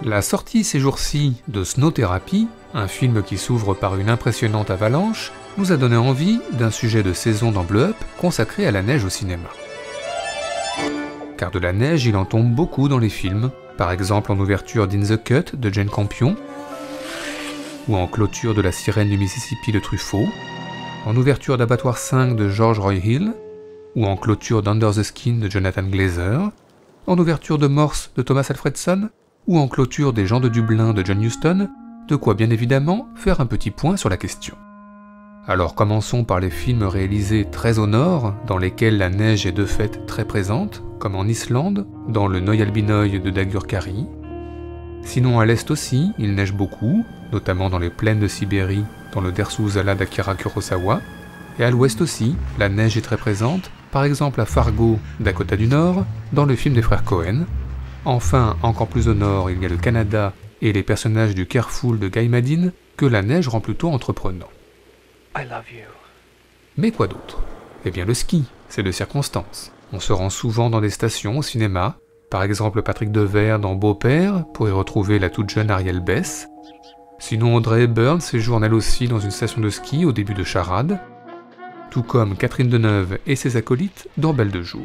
La sortie ces jours-ci de Snow Therapy, un film qui s'ouvre par une impressionnante avalanche, nous a donné envie d'un sujet de saison dans Bleu Up consacré à la neige au cinéma. Car de la neige, il en tombe beaucoup dans les films, par exemple en ouverture d'In the Cut de Jane Campion, ou en clôture de La Sirène du Mississippi de Truffaut, en ouverture d'Abattoir 5 de George Roy Hill, ou en clôture d'Under the Skin de Jonathan Glazer, en ouverture de Morse de Thomas Alfredson, ou en clôture des Gens de Dublin de John Huston, de quoi bien évidemment faire un petit point sur la question. Alors commençons par les films réalisés très au nord, dans lesquels la neige est de fait très présente, comme en Islande, dans le Neualbinoï de Dagur Kari. Sinon à l'est aussi, il neige beaucoup, notamment dans les plaines de Sibérie, dans le Dersu-Uzala d'Akira Kurosawa, et à l'ouest aussi, la neige est très présente, par exemple à Fargo, Dakota du Nord, dans le film des frères Cohen. Enfin, encore plus au nord, il y a le Canada et les personnages du Careful de Guy Maddin, que la neige rend plutôt entreprenant. I love you. Mais quoi d'autre? Eh bien le ski, c'est de circonstance. On se rend souvent dans des stations au cinéma, par exemple Patrick Devers dans Beau-Père, pour y retrouver la toute jeune Ariel Bess. Sinon Audrey Hepburn séjourne elle aussi dans une station de ski au début de Charade, tout comme Catherine Deneuve et ses acolytes dans Belle de jour.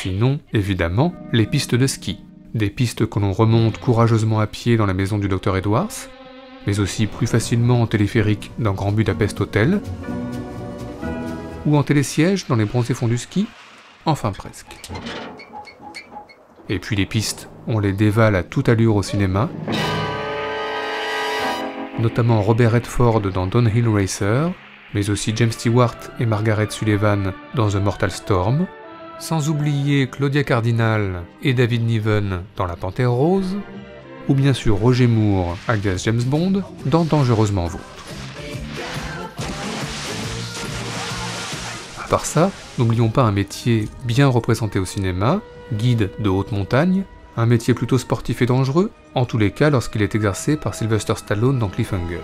Sinon, évidemment, les pistes de ski, des pistes que l'on remonte courageusement à pied dans la maison du Dr Edwards, mais aussi plus facilement en téléphérique dans Grand Budapest Hotel, ou en télésiège dans les bronzés fonds du ski, enfin presque. Et puis les pistes, on les dévale à toute allure au cinéma, notamment Robert Redford dans Downhill Racer, mais aussi James Stewart et Margaret Sullivan dans The Mortal Storm, sans oublier Claudia Cardinal et David Niven dans La Panthère Rose, ou bien sûr Roger Moore, alias James Bond, dans Dangereusement Vôtre. À part ça, n'oublions pas un métier bien représenté au cinéma, guide de haute montagne, un métier plutôt sportif et dangereux, en tous les cas lorsqu'il est exercé par Sylvester Stallone dans Cliffhanger.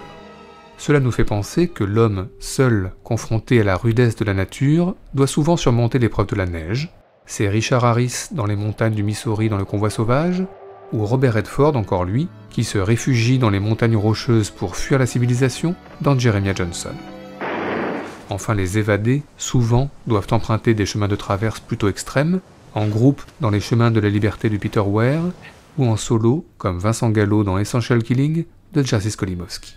Cela nous fait penser que l'homme, seul, confronté à la rudesse de la nature, doit souvent surmonter l'épreuve de la neige. C'est Richard Harris dans les montagnes du Missouri dans Le Convoi sauvage, ou Robert Redford, encore lui, qui se réfugie dans les montagnes rocheuses pour fuir la civilisation dans Jeremiah Johnson. Enfin, les évadés, souvent, doivent emprunter des chemins de traverse plutôt extrêmes, en groupe dans les chemins de la liberté du Peter Weir, ou en solo, comme Vincent Gallo dans Essential Killing de Jerzy Skolimowski.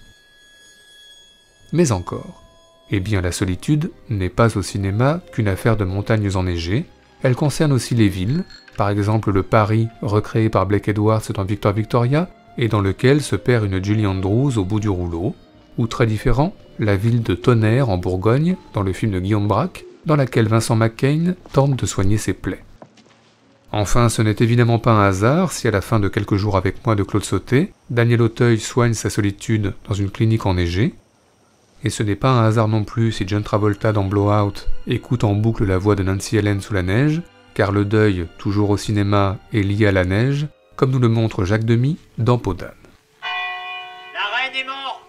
Mais encore, eh bien la solitude n'est pas au cinéma qu'une affaire de montagnes enneigées, elle concerne aussi les villes, par exemple le Paris recréé par Blake Edwards dans Victor Victoria, et dans lequel se perd une Julie Andrews au bout du rouleau, ou très différent, la ville de Tonnerre en Bourgogne, dans le film de Guillaume Braque, dans laquelle Vincent McCain tente de soigner ses plaies. Enfin, ce n'est évidemment pas un hasard si à la fin de Quelques jours avec moi de Claude Sauté, Daniel Auteuil soigne sa solitude dans une clinique enneigée, et ce n'est pas un hasard non plus si John Travolta dans Blowout écoute en boucle la voix de Nancy Allen sous la neige, car le deuil, toujours au cinéma, est lié à la neige, comme nous le montre Jacques Demy dans Peau d'âne. La reine est morte.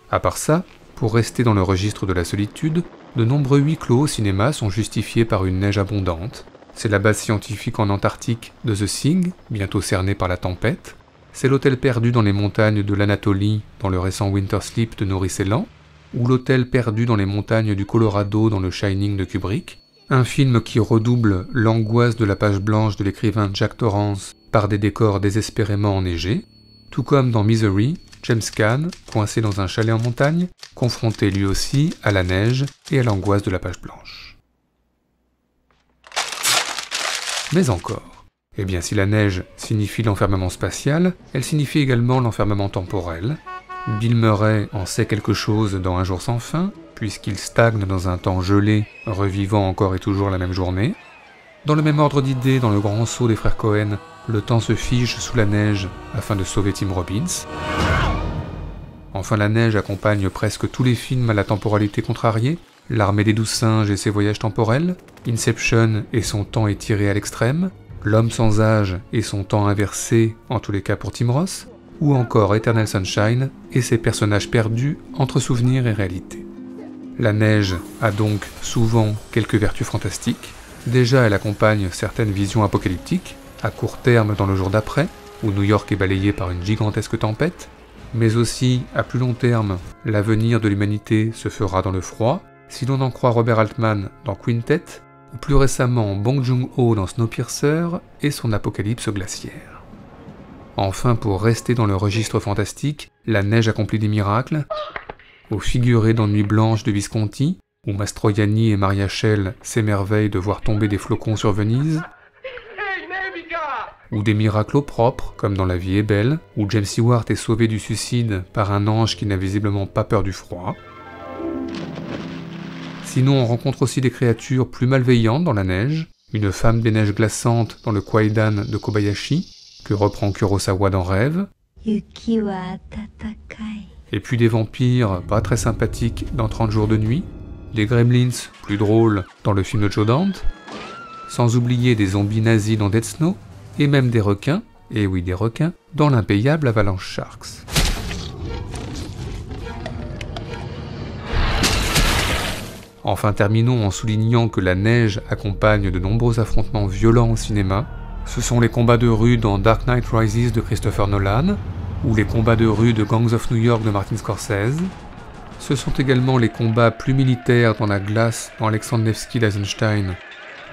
À part ça, pour rester dans le registre de la solitude, de nombreux huis clos au cinéma sont justifiés par une neige abondante. C'est la base scientifique en Antarctique de The Thing, bientôt cernée par la tempête. C'est l'hôtel perdu dans les montagnes de l'Anatolie dans le récent Winter Sleep de Norris Elan, ou l'hôtel perdu dans les montagnes du Colorado dans le Shining de Kubrick, un film qui redouble l'angoisse de la page blanche de l'écrivain Jack Torrance par des décors désespérément enneigés, tout comme dans Misery, James Caan, coincé dans un chalet en montagne, confronté lui aussi à la neige et à l'angoisse de la page blanche. Mais encore, eh bien si la neige signifie l'enfermement spatial, elle signifie également l'enfermement temporel. Bill Murray en sait quelque chose dans Un jour sans fin, puisqu'il stagne dans un temps gelé, revivant encore et toujours la même journée. Dans le même ordre d'idées, dans Le Grand Saut des frères Cohen, le temps se fige sous la neige afin de sauver Tim Robbins. Enfin, la neige accompagne presque tous les films à la temporalité contrariée, L'Armée des 12 singes et ses voyages temporels, Inception et son temps étiré à l'extrême, L'Homme sans âge et son temps inversé, en tous les cas pour Tim Roth, ou encore Eternal Sunshine et ses personnages perdus entre souvenirs et réalité. La neige a donc souvent quelques vertus fantastiques. Déjà, elle accompagne certaines visions apocalyptiques, à court terme dans le jour d'après, où New York est balayée par une gigantesque tempête, mais aussi, à plus long terme, l'avenir de l'humanité se fera dans le froid, si l'on en croit Robert Altman dans Quintet, ou plus récemment Bong Joon-ho dans Snowpiercer et son apocalypse glaciaire. Enfin, pour rester dans le registre fantastique, la neige accomplit des miracles, au figuré dans Nuit blanche de Visconti, où Mastroianni et Maria Schell s'émerveillent de voir tomber des flocons sur Venise, ou des miracles au propre, comme dans La vie est belle, où James Stewart est sauvé du suicide par un ange qui n'a visiblement pas peur du froid. Sinon, on rencontre aussi des créatures plus malveillantes dans la neige, une femme des neiges glaçantes dans le Kwaidan de Kobayashi, que reprend Kurosawa dans Rêve, et puis des vampires pas très sympathiques dans 30 jours de nuit, des gremlins plus drôles dans le film de Joe Dante, sans oublier des zombies nazis dans Dead Snow, et même des requins, et oui des requins, dans l'impayable Avalanche Sharks. Enfin terminons en soulignant que la neige accompagne de nombreux affrontements violents au cinéma. Ce sont les combats de rue dans Dark Knight Rises de Christopher Nolan, ou les combats de rue de Gangs of New York de Martin Scorsese. Ce sont également les combats plus militaires dans la glace dans Alexandre Nevsky d'Eisenstein,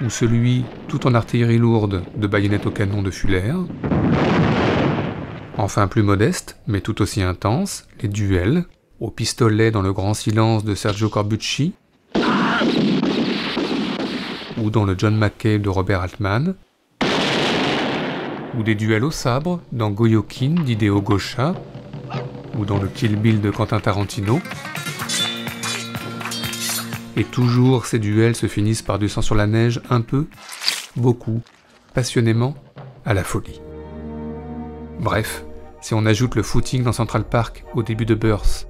ou celui, tout en artillerie lourde, de Baïonnette au canon de Fuller. Enfin plus modeste, mais tout aussi intense, les duels, au pistolet dans Le Grand Silence de Sergio Corbucci, ou dans le John McCabe de Robert Altman, ou des duels au sabre dans Goyokin d'Hideo Gosha, ou dans le Kill Bill de Quentin Tarantino. Et toujours ces duels se finissent par du sang sur la neige un peu, beaucoup, passionnément, à la folie. Bref, si on ajoute le footing dans Central Park au début de Birth,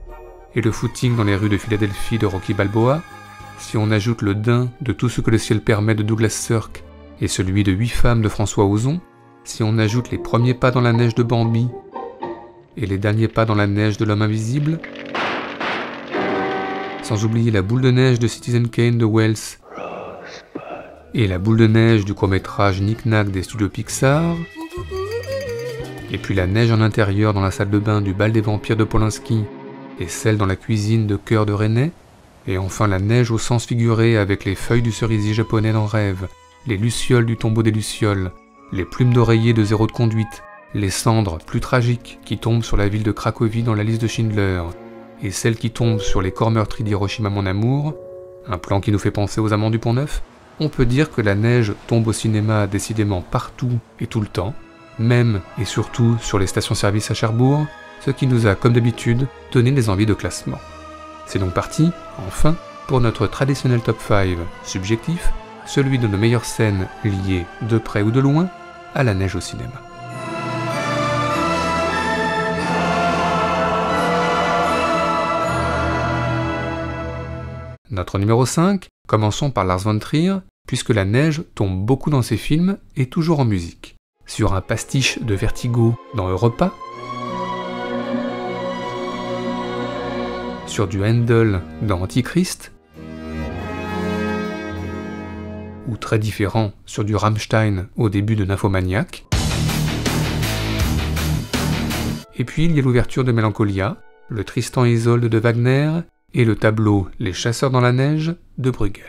et le footing dans les rues de Philadelphie de Rocky Balboa, si on ajoute le daim de Tout ce que le ciel permet de Douglas Sirk et celui de 8 femmes de François Ozon, si on ajoute les premiers pas dans la neige de Bambi et les derniers pas dans la neige de l'homme invisible, sans oublier la boule de neige de Citizen Kane de Wells et la boule de neige du court-métrage Knick Knack des studios Pixar, et puis la neige en intérieur dans la salle de bain du bal des vampires de Polanski et celle dans la cuisine de Cœur de René, et enfin la neige au sens figuré avec les feuilles du cerisier japonais dans Rêve, les lucioles du tombeau des lucioles, les plumes d'oreiller de Zéro de conduite, les cendres plus tragiques qui tombent sur la ville de Cracovie dans la liste de Schindler, et celles qui tombent sur les corps meurtris d'Hiroshima mon amour, un plan qui nous fait penser aux amants du Pont-Neuf, on peut dire que la neige tombe au cinéma décidément partout et tout le temps, même et surtout sur les stations-service à Cherbourg, ce qui nous a, comme d'habitude, donné des envies de classement. C'est donc parti, enfin, pour notre traditionnel top 5 subjectif, celui de nos meilleures scènes liées, de près ou de loin, à la neige au cinéma. Notre numéro 5, commençons par Lars von Trier, puisque la neige tombe beaucoup dans ses films et toujours en musique. Sur un pastiche de Vertigo dans Europa, sur du Handel dans Antichrist, ou très différent sur du Rammstein au début de Nymphomaniac. Et puis il y a l'ouverture de Mélancolia, le Tristan et Isolde de Wagner, et le tableau Les chasseurs dans la neige de Bruegel.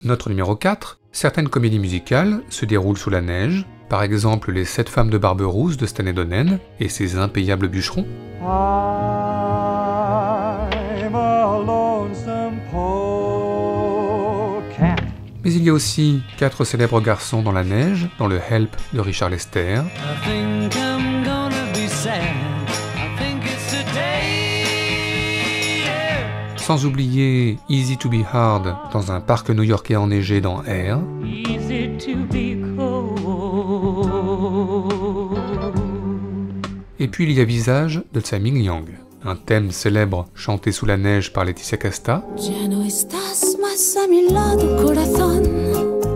Notre numéro 4, certaines comédies musicales se déroulent sous la neige, par exemple Les 7 femmes de Barberousse de Stanley Donen et ses impayables bûcherons. I'm a lonesome polecat. Mais il y a aussi 4 célèbres garçons dans la neige, dans le Help de Richard Lester. Sans oublier Easy to be hard dans un parc new-yorkais enneigé dans Air. Et puis il y a Visage de Tsai Ming Liang. un thème célèbre chanté sous la neige par Laetitia Casta,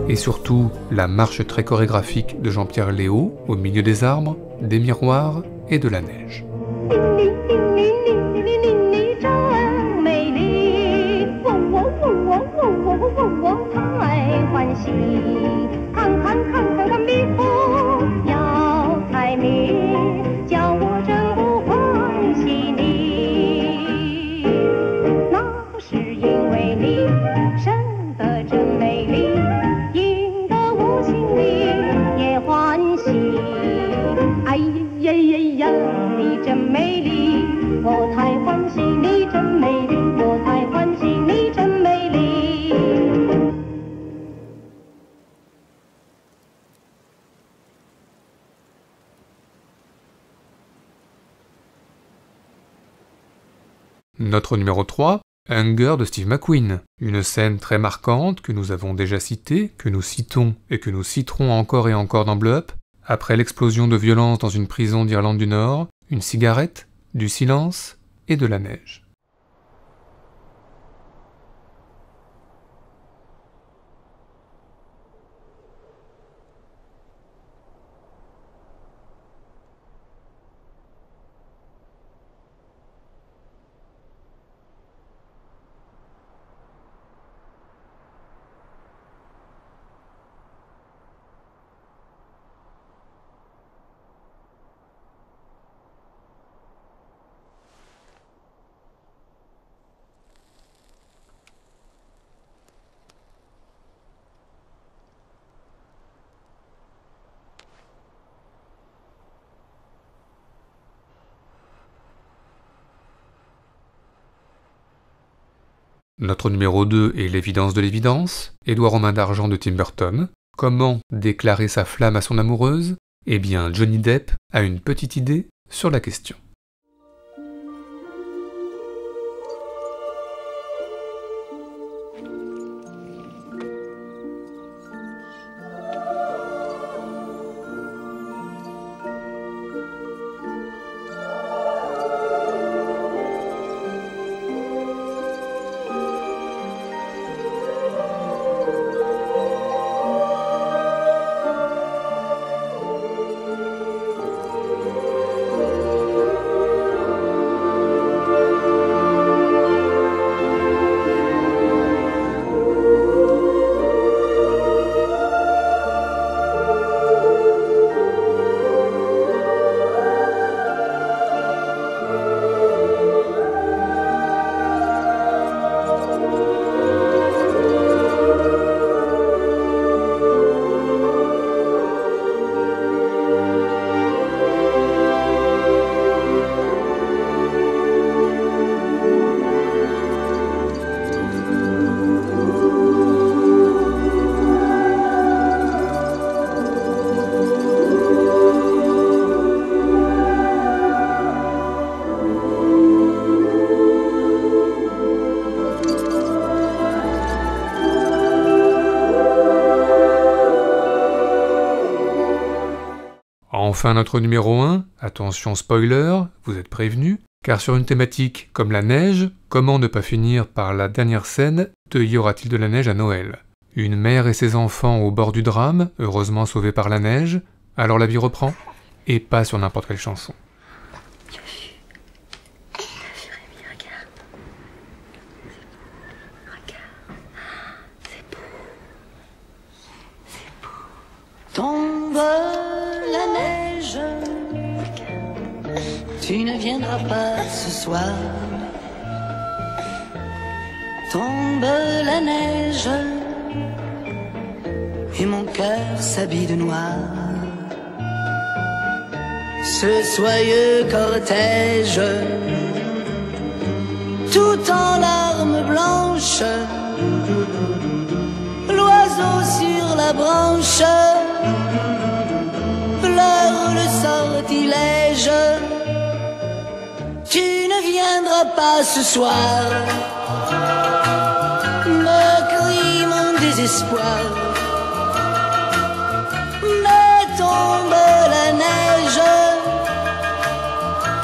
et surtout la marche très chorégraphique de Jean-Pierre Léaud au milieu des arbres, des miroirs et de la neige. Notre numéro 3, Hunger de Steve McQueen. Une scène très marquante que nous avons déjà citée, que nous citons et que nous citerons encore et encore dans Blow Up. Après l'explosion de violence dans une prison d'Irlande du Nord, une cigarette, du silence et de la neige. Notre numéro 2 est L'évidence de l'évidence, Édouard aux mains d'argent de Tim Burton. Comment déclarer sa flamme à son amoureuse? Eh bien, Johnny Depp a une petite idée sur la question. Enfin notre numéro 1, attention spoiler, vous êtes prévenus, car sur une thématique comme la neige, comment ne pas finir par la dernière scène de Y aura-t-il de la neige à Noël? Une mère et ses enfants au bord du drame, heureusement sauvés par la neige, alors la vie reprend, et pas sur n'importe quelle chanson. Tombe la neige, tu ne viendras pas ce soir. Tombe la neige, et mon cœur s'habille de noir. Ce soyeux cortège, tout en larmes blanches, l'oiseau sur la branche pleure le sortilège. Tu ne viendras pas ce soir, me crie mon désespoir. Mais tombe la neige,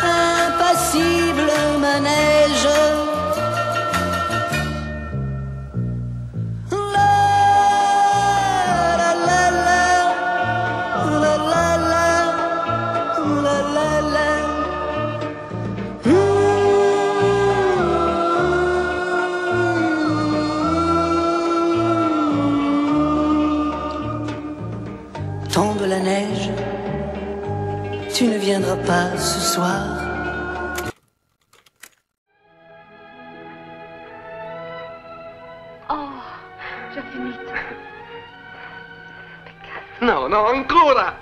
impassible tu ne viendras pas ce soir. Oh, già finito. No, no, ancora!